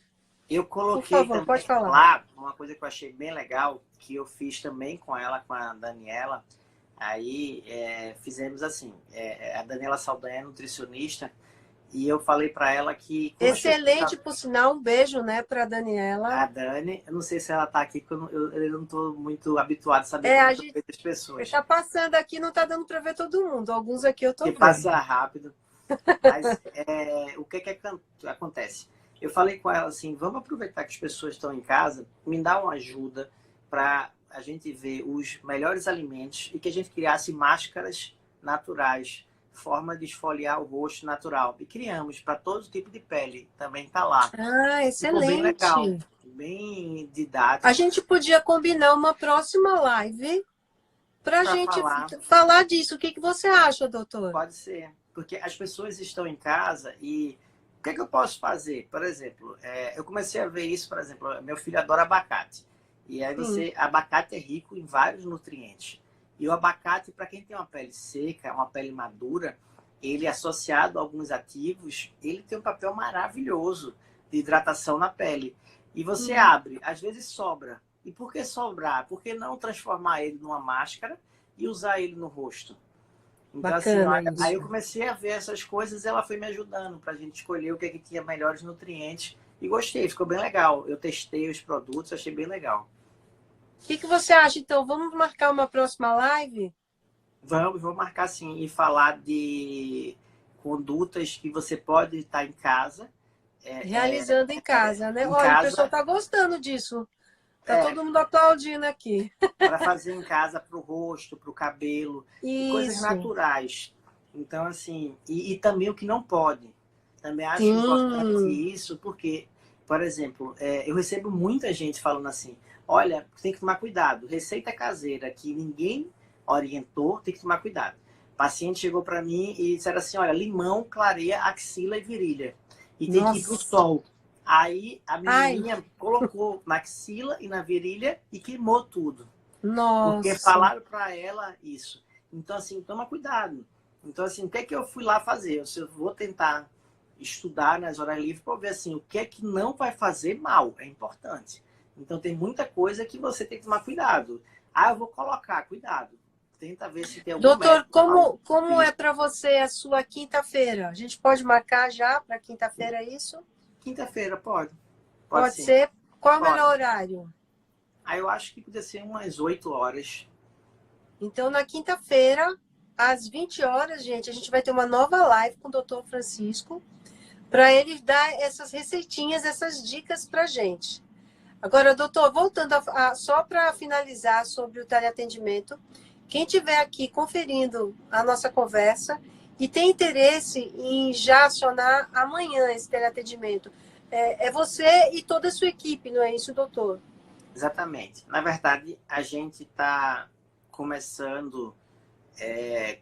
Eu por coloquei favor, também pode falar. lá uma coisa que eu achei bem legal, que eu fiz também com ela, com a Daniela. Aí fizemos assim, a Daniela Saldanha é nutricionista, e eu falei para ela que, como as pessoas... Excelente, por sinal, um beijo, né, para Daniela. A Dani, eu não sei se ela está aqui, porque eu não estou muito habituado a saber como A é que eu gente vejo as pessoas. está passando aqui, não está dando para ver todo mundo. Alguns aqui eu Que estou passa vendo. rápido. Mas o que acontece? Eu falei com ela assim, vamos aproveitar que as pessoas estão em casa, me dá uma ajuda para a gente ver os melhores alimentos e que a gente criasse máscaras naturais, forma de esfoliar o rosto natural. E criamos para todo tipo de pele, também está lá. Ah, Ficou bem legal, excelente. bem A didático gente podia combinar uma próxima live para a para gente falar. falar disso. O que que você acha, doutor? Pode ser, porque as pessoas estão em casa e o que é que eu posso fazer? Por exemplo, eu comecei a ver isso, por exemplo, meu filho adora abacate. E aí Sim. abacate é rico em vários nutrientes. E o abacate, para quem tem uma pele seca, uma pele madura, ele associado a alguns ativos, ele tem um papel maravilhoso de hidratação na pele. E você Uhum. abre, às vezes sobra. E por que sobrar? Por que não transformar ele numa máscara e usar ele no rosto? Então, assim, Bacana aí eu isso. comecei a ver essas coisas e ela foi me ajudando para a gente escolher o que, é que tinha melhores nutrientes. E gostei, ficou bem legal. Eu testei os produtos, achei bem legal. O que que você acha, então? Vamos marcar uma próxima live? Vamos marcar sim e falar de condutas que você pode estar em casa. Realizando em casa, né? Em Olha, o pessoal casa, está gostando disso. Tá é, todo mundo aplaudindo aqui. para fazer em casa para o rosto, para o cabelo, e coisas Isso. naturais. Então, assim, e também o que não pode. Também acho importante Sim. isso, porque, por exemplo, eu recebo muita gente falando assim: olha, tem que tomar cuidado, receita caseira que ninguém orientou, tem que tomar cuidado. O paciente chegou para mim e disseram assim: olha, limão clareia axila e virilha, e tem que ir pro Nossa. sol. Aí a Ai, menininha colocou na axila e na virilha e queimou tudo. Porque nossa. falaram para ela isso. Então, assim, toma cuidado. Então, assim, o que é que eu fui lá fazer? Eu vou tentar estudar nas horas livres para ver, assim, o que é que não vai fazer mal. É importante. Então, tem muita coisa que você tem que tomar cuidado. Ah, eu vou colocar, cuidado. Tenta ver se tem algum Doutor, médico falando como é isso. para você a sua quinta-feira? A gente pode marcar já para quinta-feira isso? Quinta-feira, pode. Pode Pode sim. ser? Qual é o Pode. melhor horário? Aí eu acho que podia ser umas 8 horas. Então, na quinta-feira, às 20 horas, gente, a gente vai ter uma nova live com o doutor Francisco para ele dar essas receitinhas, essas dicas para gente. Agora, doutor, voltando só para finalizar sobre o teleatendimento, quem estiver aqui conferindo a nossa conversa e tem interesse em já acionar amanhã esse teleatendimento, é você e toda a sua equipe, não é isso, doutor? Exatamente. Na verdade, a gente está começando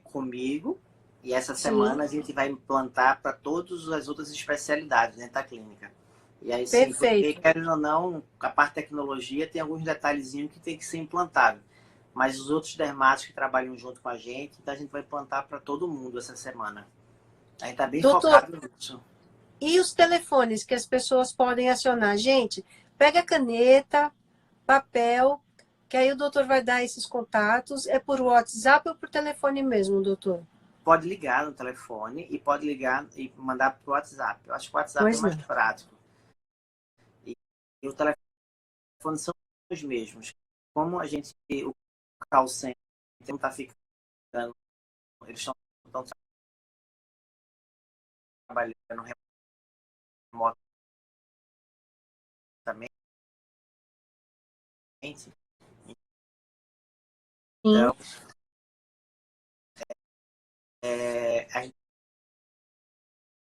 comigo e essa Sim, semana a gente vai implantar para todas as outras especialidades dentro da clínica. E aí sim, porque perfeito. querendo ou não, a parte de tecnologia tem alguns detalhezinhos que tem que ser implantado. Mas os outros dermatos que trabalham junto com a gente, então a gente vai implantar para todo mundo essa semana. A gente está bem Doutor, focado nisso. e os telefones que as pessoas podem acionar? Gente, pega caneta, papel, que aí o doutor vai dar esses contatos. É por WhatsApp ou por telefone mesmo, doutor? Pode ligar no telefone e pode ligar e mandar para o WhatsApp. Eu acho que o WhatsApp é Pois mais não. prático. E o telefone são os mesmos. Como a gente, o call center não está ficando, eles estão trabalhando remotamente. Sim. Então, a gente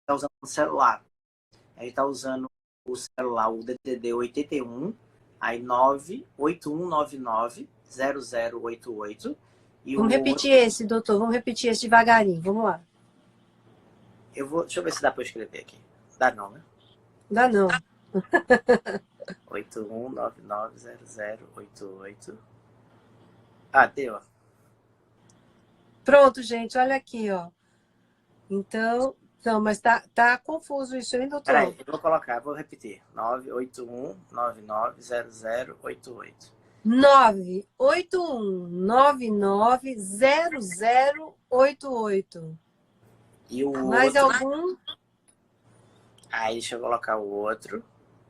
está usando o celular. A gente está usando o celular, o DDD 81, aí 981990088. E o Vamos outro, repetir esse, doutor. Vamos repetir esse devagarinho. Vamos lá. deixa eu ver se dá para escrever aqui. Dá não, né? Dá não. 81990088. Ah, deu. Pronto, gente. Olha aqui, ó. Então, não, mas tá confuso isso, hein, Peraí, doutor? eu vou colocar, vou repetir. 981990088. 981990088. E o Mais outro, algum? aí deixa eu colocar o outro.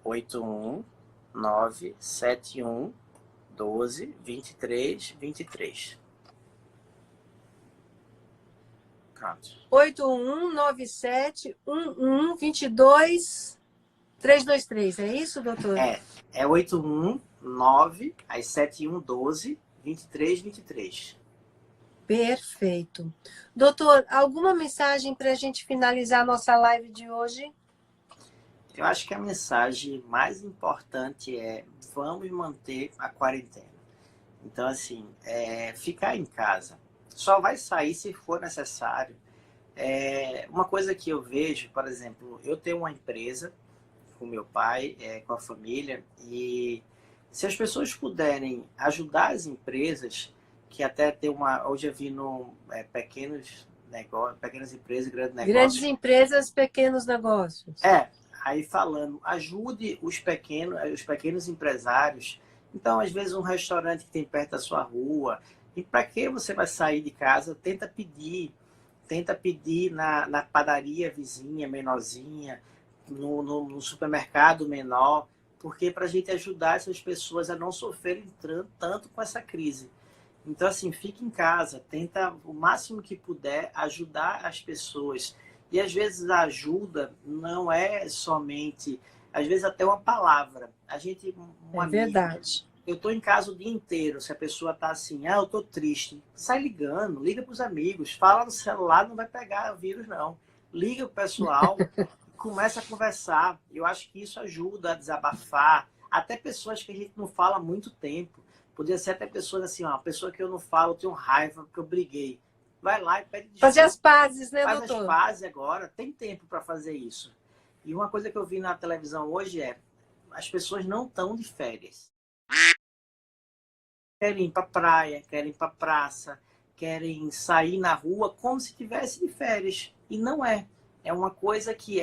81971122323. Pronto. 8197112223. É isso, doutor? É 819, aí 71122323. Perfeito. Doutor, alguma mensagem para a gente finalizar a nossa live de hoje? Eu acho que a mensagem mais importante é: vamos manter a quarentena. Então, assim, ficar em casa. Só vai sair se for necessário. Uma coisa que eu vejo, por exemplo, eu tenho uma empresa com meu pai, com a família, e se as pessoas puderem ajudar as empresas, que até tem uma. Hoje eu vi no pequenos negócios, pequenas empresas, grandes Grandes negócios. empresas, pequenos negócios. Aí falando, ajude os pequenos empresários. Então, às vezes, um restaurante que tem perto da sua rua. E para que você vai sair de casa? Tenta pedir na padaria vizinha, menorzinha, no supermercado menor, porque para a gente ajudar essas pessoas a não sofrerem tanto com essa crise. Então, assim, fique em casa, tenta o máximo que puder ajudar as pessoas. E às vezes a ajuda não é somente, às vezes até uma palavra. A gente, um É amigo, verdade. eu estou em casa o dia inteiro, se a pessoa está assim, eu estou triste, sai ligando, liga para os amigos, fala no celular, não vai pegar vírus não. Liga o pessoal, começa a conversar. Eu acho que isso ajuda a desabafar. Até pessoas que a gente não fala há muito tempo. Podia ser até pessoas assim, ó, uma pessoa que eu não falo, eu tenho raiva porque eu briguei. Vai lá e pede Fazer desculpa. as pazes, né, Faz as doutor? pazes agora, tem tempo para fazer isso. E uma coisa que eu vi na televisão hoje as pessoas não estão de férias. Querem ir para praia, querem ir para praça, querem sair na rua como se estivesse de férias. E não é. É uma coisa que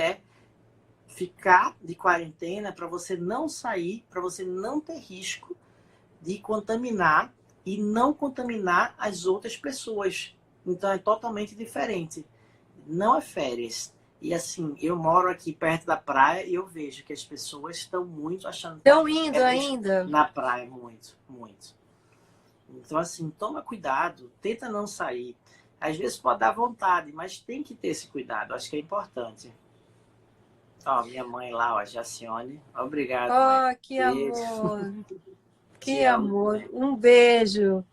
ficar de quarentena para você não sair, para você não ter risco de contaminar e não contaminar as outras pessoas. Então é totalmente diferente. Não é férias. E assim, eu moro aqui perto da praia e eu vejo que as pessoas estão muito achando que tá Estão indo férias ainda. na praia, muito, muito. Então assim, toma cuidado, tenta não sair. Às vezes pode dar vontade, mas tem que ter esse cuidado, acho que é importante. Ó, minha mãe lá, ó, Jacione. Obrigado, mãe. Oh, que Beijo. amor. Te Que amo amor. também. Um beijo.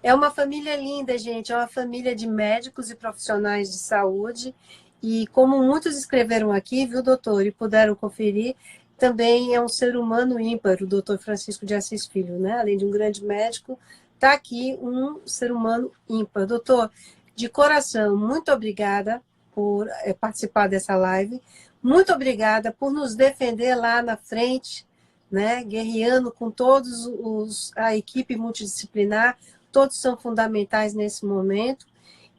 É uma família linda, gente. É uma família de médicos e profissionais de saúde. E como muitos escreveram aqui, viu, doutor, e puderam conferir, também é um ser humano ímpar, o doutor Francisco de Assis Filho, né? Além de um grande médico, está aqui um ser humano ímpar. Doutor, de coração, muito obrigada por participar dessa live. Muito obrigada por nos defender lá na frente, né? Guerreando com a equipe multidisciplinar. Todos são fundamentais nesse momento.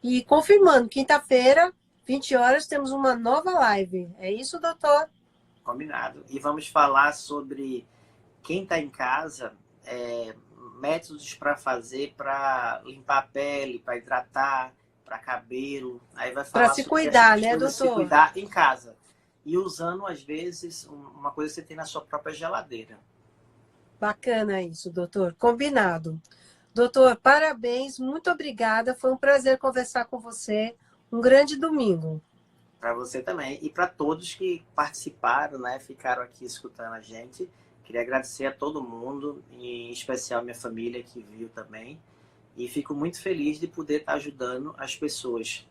E confirmando, quinta-feira, 20 horas, temos uma nova live. É isso, doutor? Combinado. E vamos falar sobre quem está em casa, métodos para fazer, para limpar a pele, para hidratar, para cabelo. Aí vai falar Para se sobre cuidar, essas né, coisas, se doutor? cuidar em casa. E usando, às vezes, uma coisa que você tem na sua própria geladeira. Bacana isso, doutor. Combinado. Doutor, parabéns, muito obrigada. Foi um prazer conversar com você. Um grande domingo. Para você também. E para todos que participaram, né? Ficaram aqui escutando a gente. Queria agradecer a todo mundo, em especial minha família que viu também. E fico muito feliz de poder estar ajudando as pessoas.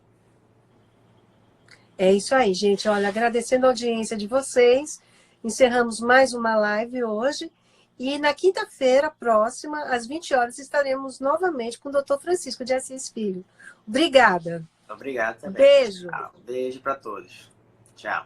É isso aí, gente. Olha, agradecendo a audiência de vocês, encerramos mais uma live hoje. E na quinta-feira próxima, às 20 horas, estaremos novamente com o doutor Francisco de Assis Filho. Obrigada. Obrigado também. Beijo. Tchau. Beijo para todos. Tchau.